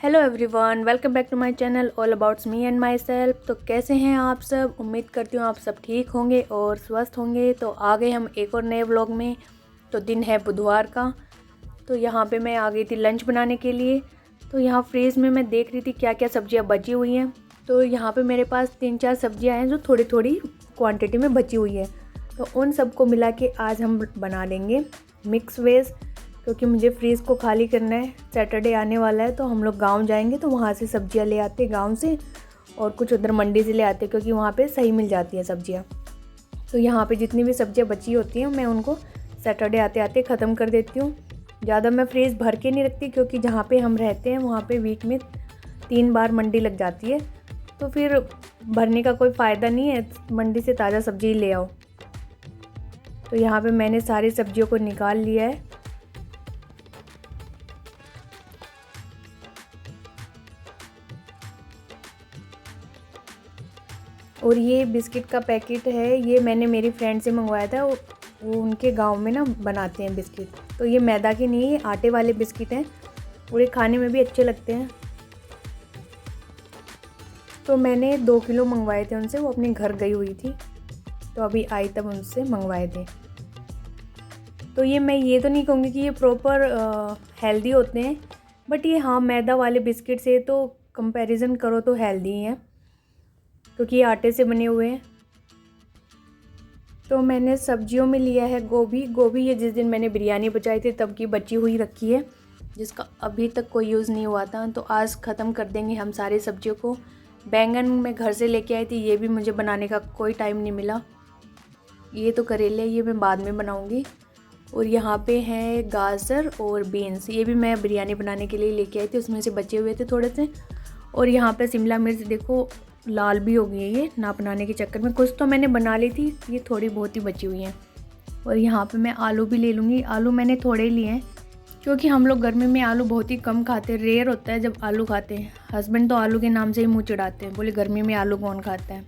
Hello everyone, welcome back to my channel all abouts me and my self. तो कैसे हैं आप सब? उम्मीद करती हूँ आप सब ठीक होंगे और स्वस्थ होंगे। तो आ गए हम एक और नए व्लॉग में। तो दिन है बुधवार का। तो यहाँ पे मैं आ गई थी लंच बनाने के लिए। तो यहाँ फ्रीज़ में मैं देख रही थी क्या क्या सब्जियाँ बची हुई हैं। तो यहाँ पे मेरे पास 3-4 सब्जियाँ हैं जो थोड़ी थोड़ी क्वांटिटी में बची हुई है। तो उन सबको मिला के आज हम बना लेंगे मिक्स वेज, क्योंकि मुझे फ्रीज़ को खाली करना है। सैटरडे आने वाला है तो हम लोग गांव जाएंगे, तो वहाँ से सब्जियां ले आते गांव से, और कुछ उधर मंडी से ले आते क्योंकि वहाँ पे सही मिल जाती हैं सब्जियां। तो यहाँ पे जितनी भी सब्जियां बची होती हैं मैं उनको सैटरडे आते आते ख़त्म कर देती हूँ। ज़्यादा मैं फ्रीज़ भर के नहीं रखती, क्योंकि जहाँ पर हम रहते हैं वहाँ पर वीक में 3 बार मंडी लग जाती है, तो फिर भरने का कोई फ़ायदा नहीं है। मंडी से ताज़ा सब्जी ले आओ। तो यहाँ पर मैंने सारी सब्जियों को निकाल लिया है। और ये बिस्किट का पैकेट है, ये मैंने मेरी फ्रेंड से मंगवाया था। वो उनके गांव में ना बनाते हैं बिस्किट। तो ये मैदा के नहीं, ये आटे वाले बिस्किट हैं और ये खाने में भी अच्छे लगते हैं। तो मैंने 2 किलो मंगवाए थे उनसे, वो अपने घर गई हुई थी तो अभी आई तब उनसे मंगवाए थे। तो ये मैं ये तो नहीं कहूँगी कि ये प्रॉपर हेल्दी होते हैं, बट ये हाँ मैदा वाले बिस्किट से तो कंपैरिजन करो तो हेल्दी हैं, क्योंकि ये आटे से बने हुए हैं। तो मैंने सब्जियों में लिया है गोभी ये जिस दिन मैंने बिरयानी बचाई थी तब की बची हुई रखी है, जिसका अभी तक कोई यूज़ नहीं हुआ था। तो आज ख़त्म कर देंगे हम सारी सब्जियों को। बैंगन मैं घर से लेके आई थी, ये भी मुझे बनाने का कोई टाइम नहीं मिला। ये तो करेले, ये मैं बाद में बनाऊँगी। और यहाँ पे हैं गाजर और बीन्स, ये भी मैं बिरयानी बनाने के लिए लेके आई थी, उसमें से बचे हुए थे थोड़े से। और यहाँ पे शिमला मिर्च देखो लाल भी हो गई है ये ना बनाने के चक्कर में। कुछ तो मैंने बना ली थी, ये थोड़ी बहुत ही बची हुई हैं। और यहाँ पे मैं आलू भी ले लूँगी। आलू मैंने थोड़े लिए हैं, क्योंकि हम लोग गर्मी में आलू बहुत ही कम खाते हैं। रेयर होता है जब आलू खाते हैं। हस्बैंड तो आलू के नाम से ही मुँह चिढ़ाते हैं, बोले गर्मी में आलू कौन खाता है।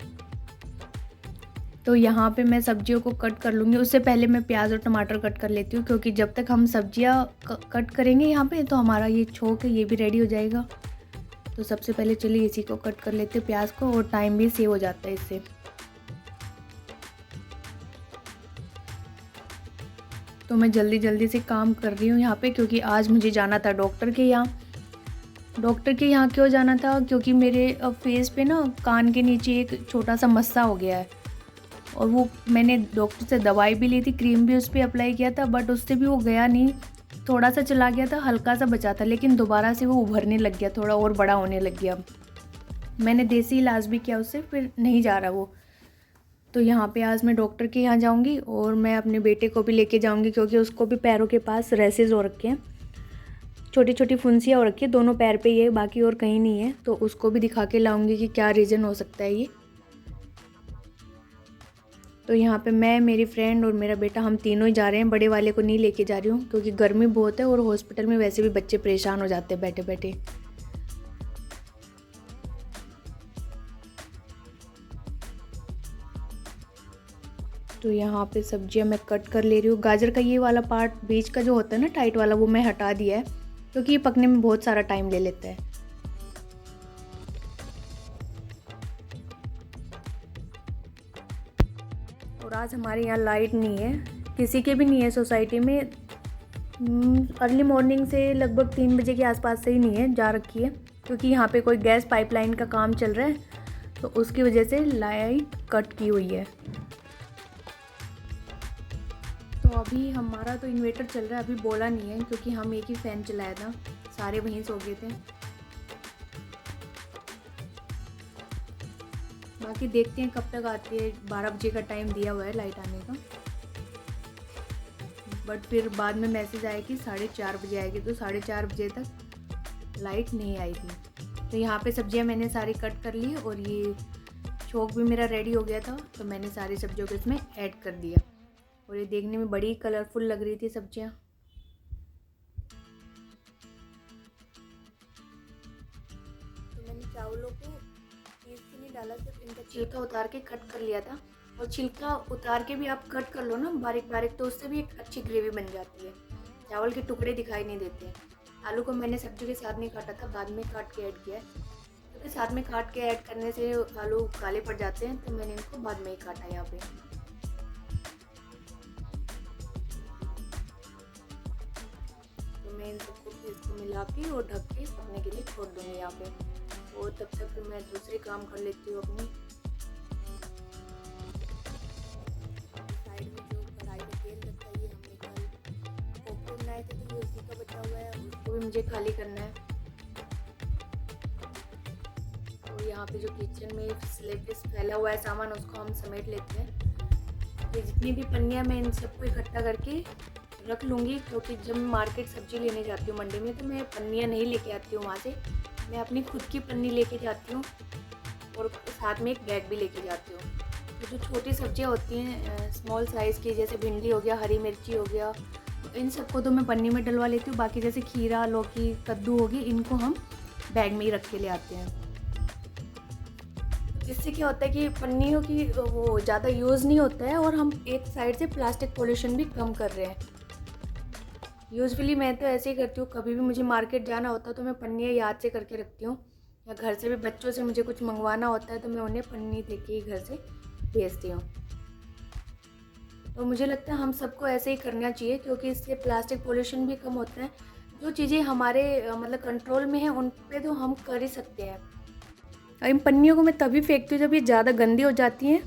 तो यहाँ पे मैं सब्जियों को कट कर लूँगी। उससे पहले मैं प्याज और टमाटर कट कर लेती हूँ, क्योंकि जब तक हम सब्जियाँ कट करेंगे यहाँ पे तो हमारा ये छोंक है ये भी रेडी हो जाएगा। तो सबसे पहले चलिए इसी को कट कर लेते हैं प्याज को, और टाइम भी सेव हो जाता है इससे। तो मैं जल्दी जल्दी से काम कर रही हूँ यहाँ पे, क्योंकि आज मुझे जाना था डॉक्टर के यहाँ। डॉक्टर के यहाँ क्यों जाना था? क्योंकि मेरे फेस पे ना कान के नीचे एक छोटा सा मस्सा हो गया है, और वो मैंने डॉक्टर से दवाई भी ली थी, क्रीम भी उस पर अप्लाई किया था, बट उससे भी वो गया नहीं। थोड़ा सा चला गया था, हल्का सा बचा था, लेकिन दोबारा से वो उभरने लग गया, थोड़ा और बड़ा होने लग गया। मैंने देसी इलाज भी किया उससे, फिर नहीं जा रहा वो। तो यहाँ पे आज मैं डॉक्टर के यहाँ जाऊँगी, और मैं अपने बेटे को भी लेके जाऊँगी, क्योंकि उसको भी पैरों के पास रैसेस हो रखे हैं, छोटी छोटी फुंसियाँ हो रखी है दोनों पैर पे ही है, बाकी और कहीं नहीं है। तो उसको भी दिखा के लाऊँगी कि क्या रीज़न हो सकता है ये। तो यहाँ पे मैं, मेरी फ्रेंड और मेरा बेटा, हम तीनों ही जा रहे हैं। बड़े वाले को नहीं लेके जा रही हूँ, क्योंकि गर्मी बहुत है और हॉस्पिटल में वैसे भी बच्चे परेशान हो जाते हैं बैठे बैठे। तो यहाँ पे सब्जियाँ मैं कट कर ले रही हूँ। गाजर का ये वाला पार्ट बीच का जो होता है ना टाइट वाला, वो मैं हटा दिया है, क्योंकि ये पकने में बहुत सारा टाइम ले लेता है। और आज हमारे यहाँ लाइट नहीं है, किसी के भी नहीं है सोसाइटी में। अर्ली मॉर्निंग से लगभग 3 बजे के आसपास से ही नहीं है, जा रखी है, क्योंकि यहाँ पे कोई गैस पाइपलाइन का काम चल रहा है, तो उसकी वजह से लाइट कट की हुई है। तो अभी हमारा तो इन्वर्टर चल रहा है, अभी बोला नहीं है, क्योंकि हम एक ही फ़ैन चलाया था, सारे वहीं सो गए थे। बाकी देखते हैं कब तक आती है। 12 बजे का टाइम दिया हुआ है लाइट आने का, बट फिर बाद में मैसेज आया कि 4:30 बजे आएगी, तो 4:30 बजे तक लाइट नहीं आई थी। तो यहाँ पे सब्जियाँ मैंने सारी कट कर ली, और ये छोंक भी मेरा रेडी हो गया था, तो मैंने सारी सब्जियों को इसमें ऐड कर दिया। और ये देखने में बड़ी कलरफुल लग रही थी सब्जियाँ। तो मैंने चावलों को पीस के नहीं डाला, सिर्फ इनका छिलका उतार के कट कर लिया था। और छिलका उतार के भी आप कट कर लो ना बारीक बारीक, तो उससे भी एक अच्छी ग्रेवी बन जाती है। चावल के टुकड़े दिखाई नहीं देते। आलू को मैंने सब्जी के साथ नहीं काटा था, बाद में काट के ऐड किया है, क्योंकि साथ में काट के ऐड करने से आलू काले पड़ जाते हैं, तो मैंने इनको बाद में ही काटा यहाँ पे। तो मैं इन सबको इसको मिला के और ढक के पकने के लिए छोड़ दूँगी यहाँ पे, और तब तक मैं दूसरे काम कर लेती हूँ अपनी। साइड में जो कढ़ाई में तेल रखा है, ये हमने कल कोफ्ते बनाए थे, तो ये उसी का बचा हुआ है, उसको भी मुझे खाली करना है। और यहाँ पे जो किचन में स्लेपिस फैला हुआ है सामान, उसको हम समेट लेते हैं। ये जितनी भी पन्नियाँ, मैं इन सबको इकट्ठा करके रख लूँगी, क्योंकि जब मैं मार्केट सब्जी लेने जाती हूँ मंडी में, तो मैं पन्नियाँ नहीं लेके आती हूँ वहाँ से, मैं अपनी खुद की पन्नी लेके जाती हूँ, और साथ में एक बैग भी लेके जाती हूँ। तो जो छोटी सब्जियाँ होती हैं स्मॉल साइज़ की, जैसे भिंडी हो गया, हरी मिर्ची हो गया, तो इन सबको तो मैं पन्नी में डलवा लेती हूँ। बाकी जैसे खीरा, लौकी, कद्दू होगी, इनको हम बैग में ही रख के ले आते हैं। जिससे क्या होता है कि पन्नियों की वो ज़्यादा यूज़ नहीं होता है, और हम एक साइड से प्लास्टिक पॉल्यूशन भी कम कर रहे हैं। यूजुअली मैं तो ऐसे ही करती हूँ, कभी भी मुझे मार्केट जाना होता है तो मैं पन्नियाँ याद से करके रखती हूँ, या घर से भी बच्चों से मुझे कुछ मंगवाना होता है तो मैं उन्हें पन्नी दे के ही घर से भेजती हूँ। तो मुझे लगता है हम सबको ऐसे ही करना चाहिए, क्योंकि इससे प्लास्टिक पोल्यूशन भी कम होता है। जो चीज़ें हमारे मतलब कंट्रोल में हैं, उन पे तो हम कर ही सकते हैं। और इन पन्नियों को मैं तभी फेंकती हूँ जब ये ज़्यादा गंदी हो जाती हैं।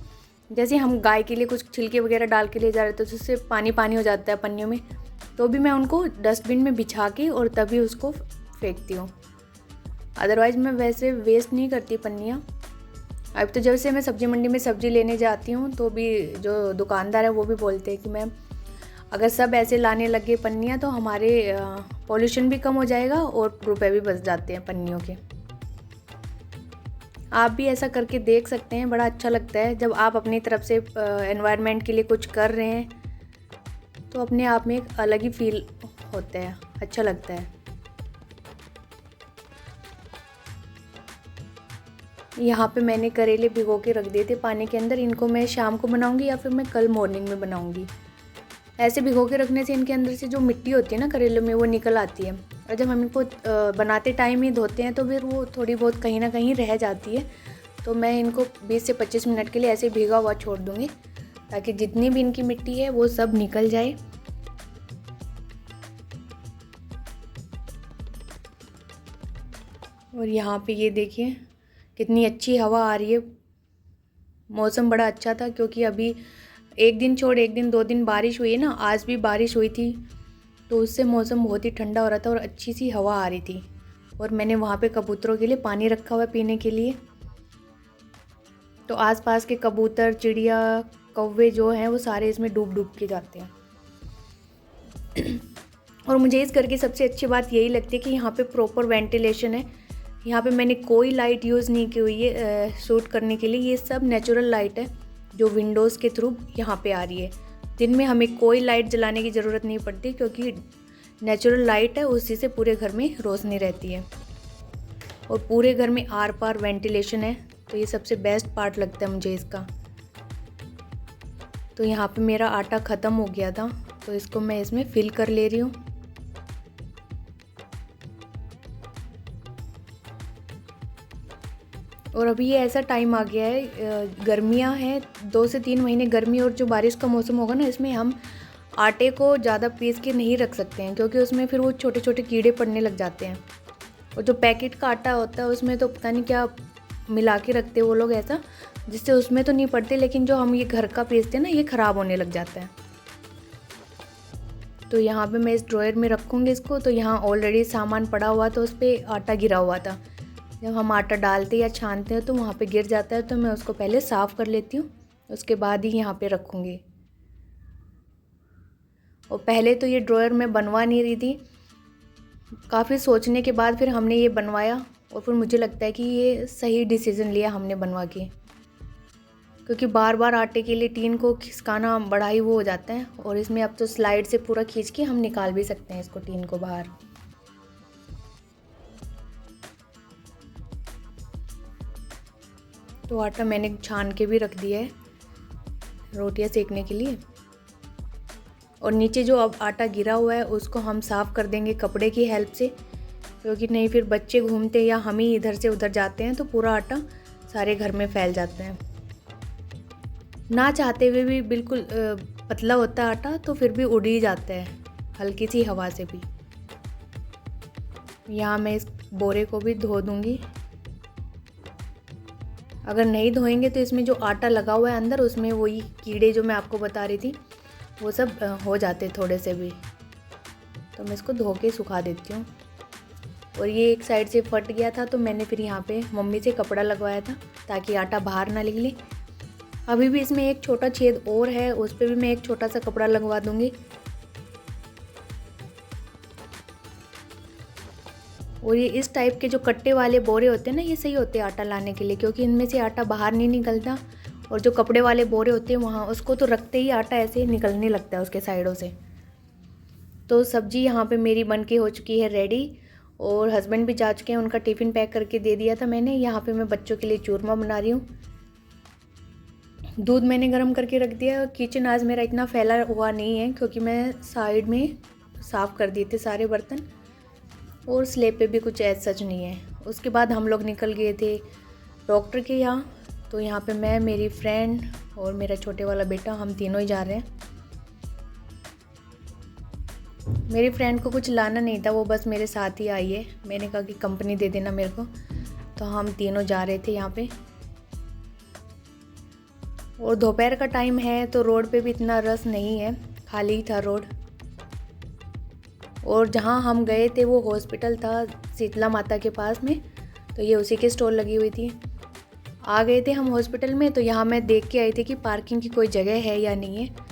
जैसे हम गाय के लिए कुछ छिलके वगैरह डाल के ले जा रहे थे, तो उससे पानी पानी हो जाता है पन्नियों में, तो भी मैं उनको डस्टबिन में बिछा के और तभी उसको फेंकती हूँ। अदरवाइज़ मैं वैसे वेस्ट नहीं करती पन्नियाँ। अब तो जब से मैं सब्ज़ी मंडी में सब्ज़ी लेने जाती हूँ, तो भी जो दुकानदार है वो भी बोलते हैं कि मैम, अगर सब ऐसे लाने लगे पन्नियाँ तो हमारे पॉल्यूशन भी कम हो जाएगा और रुपए भी बच जाते हैं पन्नियों के। आप भी ऐसा करके देख सकते हैं, बड़ा अच्छा लगता है जब आप अपनी तरफ से एनवायरनमेंट के लिए कुछ कर रहे हैं, तो अपने आप में एक अलग ही फील होता है, अच्छा लगता है। यहाँ पे मैंने करेले भिगो के रख दिए थे पानी के अंदर, इनको मैं शाम को बनाऊंगी या फिर मैं कल मॉर्निंग में बनाऊंगी। ऐसे भिगो के रखने से इनके अंदर से जो मिट्टी होती है ना करेलों में, वो निकल आती है, और जब हम इनको बनाते टाइम ही धोते हैं तो फिर वो थोड़ी बहुत कहीं ना कहीं रह जाती है। तो मैं इनको 20 से 25 मिनट के लिए ऐसे भीगा हुआ छोड़ दूँगी, ताकि जितनी भी इनकी मिट्टी है वो सब निकल जाए। और यहाँ पे ये देखिए कितनी अच्छी हवा आ रही है। मौसम बड़ा अच्छा था, क्योंकि अभी एक दिन छोड़ एक दिन 2 दिन बारिश हुई है ना, आज भी बारिश हुई थी, तो उससे मौसम बहुत ही ठंडा हो रहा था और अच्छी सी हवा आ रही थी। और मैंने वहाँ पे कबूतरों के लिए पानी रखा हुआ है पीने के लिए, तो आसपास के कबूतर, चिड़िया, कौवे जो हैं वो सारे इसमें डूब डूब के जाते हैं। और मुझे इस घर की सबसे अच्छी बात यही लगती है कि यहाँ पे प्रॉपर वेंटिलेशन है। यहाँ पे मैंने कोई लाइट यूज़ नहीं की हुई है शूट करने के लिए, ये सब नेचुरल लाइट है जो विंडोज़ के थ्रू यहाँ पे आ रही है। दिन में हमें कोई लाइट जलाने की ज़रूरत नहीं पड़ती, क्योंकि नेचुरल लाइट है, उसी से पूरे घर में रोशनी रहती है, और पूरे घर में आर पार वेंटिलेशन है। तो ये सबसे बेस्ट पार्ट लगता है मुझे इसका। तो यहाँ पे मेरा आटा ख़त्म हो गया था, तो इसको मैं इसमें फिल कर ले रही हूँ। और अभी ये ऐसा टाइम आ गया है, गर्मियाँ हैं, 2 से 3 महीने गर्मी और जो बारिश का मौसम होगा ना, इसमें हम आटे को ज़्यादा पीस के नहीं रख सकते हैं, क्योंकि उसमें फिर वो छोटे छोटे कीड़े पड़ने लग जाते हैं। और जो पैकेट का आटा होता है उसमें तो पता नहीं क्या मिला के रखते हैं वो लोग ऐसा, जिससे उसमें तो नहीं पड़ते, लेकिन जो हम ये घर का पीसते हैं ना, ये ख़राब होने लग जाता है। तो यहाँ पे मैं इस ड्रॉयर में रखूँगी इसको। तो यहाँ ऑलरेडी सामान पड़ा हुआ, तो उस पर आटा गिरा हुआ था। जब हम आटा डालते या छानते हैं तो वहाँ पे गिर जाता है, तो मैं उसको पहले साफ़ कर लेती हूँ, उसके बाद ही यहाँ पे रखूँगी। और पहले तो ये ड्रॉयर मैं बनवा नहीं रही थी, काफ़ी सोचने के बाद फिर हमने ये बनवाया, और फिर मुझे लगता है कि ये सही डिसीज़न लिया हमने बनवा के, क्योंकि बार बार आटे के लिए टीन को खिसकाना बड़ा ही वो हो जाता है। और इसमें अब तो स्लाइड से पूरा खींच के हम निकाल भी सकते हैं इसको, टीन को बाहर। तो आटा मैंने छान के भी रख दिया है रोटियां सेकने के लिए। और नीचे जो अब आटा गिरा हुआ है उसको हम साफ़ कर देंगे कपड़े की हेल्प से, क्योंकि नहीं फिर बच्चे घूमते या हम ही इधर से उधर जाते हैं तो पूरा आटा सारे घर में फैल जाता है। ना चाहते हुए भी बिल्कुल पतला होता है आटा, तो फिर भी उड़ ही जाता है हल्की सी हवा से भी। यहाँ मैं इस बोरे को भी धो दूँगी। अगर नहीं धोएंगे तो इसमें जो आटा लगा हुआ है अंदर, उसमें वही कीड़े जो मैं आपको बता रही थी वो सब हो जाते थोड़े से भी। तो मैं इसको धो के सुखा देती हूँ। और ये एक साइड से फट गया था तो मैंने फिर यहाँ पे मम्मी से कपड़ा लगवाया था ताकि आटा बाहर ना निकले। अभी भी इसमें एक छोटा छेद और है, उस पर भी मैं एक छोटा सा कपड़ा लगवा दूँगी। और ये इस टाइप के जो कट्टे वाले बोरे होते हैं ना, ये सही होते हैं आटा लाने के लिए, क्योंकि इनमें से आटा बाहर नहीं निकलता। और जो कपड़े वाले बोरे होते हैं वहाँ उसको तो रखते ही आटा ऐसे निकलने लगता है उसके साइडों से। तो सब्ज़ी यहाँ पे मेरी बन के हो चुकी है रेडी, और हस्बैंड भी जा चुके हैं, उनका टिफ़िन पैक करके दे दिया था मैंने। यहाँ पे मैं बच्चों के लिए चूरमा बना रही हूँ। दूध मैंने गर्म करके रख दिया। किचन आज मेरा इतना फैला हुआ नहीं है क्योंकि मैं साइड में साफ़ कर दिए थे सारे बर्तन, और स्लेब पे भी कुछ ऐसा सच नहीं है। उसके बाद हम लोग निकल गए थे डॉक्टर के यहाँ। तो यहाँ पे मैं, मेरी फ्रेंड और मेरा छोटे वाला बेटा, हम तीनों ही जा रहे हैं। मेरी फ्रेंड को कुछ लाना नहीं था, वो बस मेरे साथ ही आई है। मैंने कहा कि कंपनी दे देना मेरे को, तो हम तीनों जा रहे थे यहाँ पे। और दोपहर का टाइम है तो रोड पे भी इतना रस नहीं है, खाली ही था रोड। और जहाँ हम गए थे वो हॉस्पिटल था शीतला माता के पास में, तो ये उसी के स्टॉल लगी हुई थी। आ गए थे हम हॉस्पिटल में, तो यहाँ मैं देख के आई थी कि पार्किंग की कोई जगह है या नहीं है।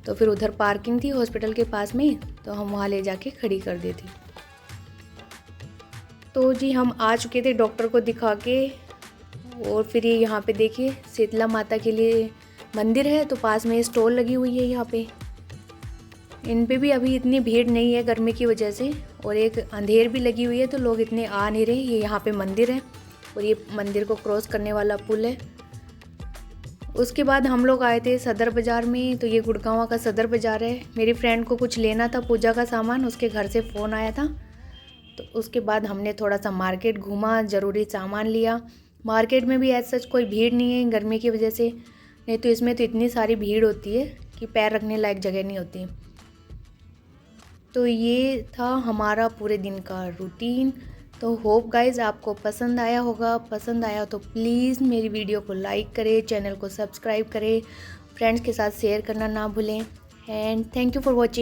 तो फिर उधर पार्किंग थी हॉस्पिटल के पास में, तो हम वहाँ ले जाके खड़ी कर दी थी। तो जी हम आ चुके थे डॉक्टर को दिखा के। और फिर ये यहाँ पे देखिए शीतला माता के लिए मंदिर है, तो पास में स्टॉल लगी हुई है यहाँ पे। इन पे भी अभी इतनी भीड़ नहीं है गर्मी की वजह से, और एक अंधेर भी लगी हुई है तो लोग इतने आ नहीं रहे। ये यहाँ पे मंदिर है, और ये मंदिर को क्रॉस करने वाला पुल है। उसके बाद हम लोग आए थे सदर बाज़ार में, तो ये गुड़गांव का सदर बाज़ार है। मेरी फ्रेंड को कुछ लेना था पूजा का सामान, उसके घर से फ़ोन आया था। तो उसके बाद हमने थोड़ा सा मार्केट घूमा, ज़रूरी सामान लिया। मार्केट में भी ऐसा सच कोई भीड़ नहीं है गर्मी की वजह से, नहीं तो इसमें तो इतनी सारी भीड़ होती है कि पैर रखने लायक जगह नहीं होती। तो ये था हमारा पूरे दिन का रूटीन। तो होप गाइज़ आपको पसंद आया होगा। पसंद आया तो प्लीज़ मेरी वीडियो को लाइक करें, चैनल को सब्सक्राइब करें, फ्रेंड्स के साथ शेयर करना ना भूलें। And thank you for watching.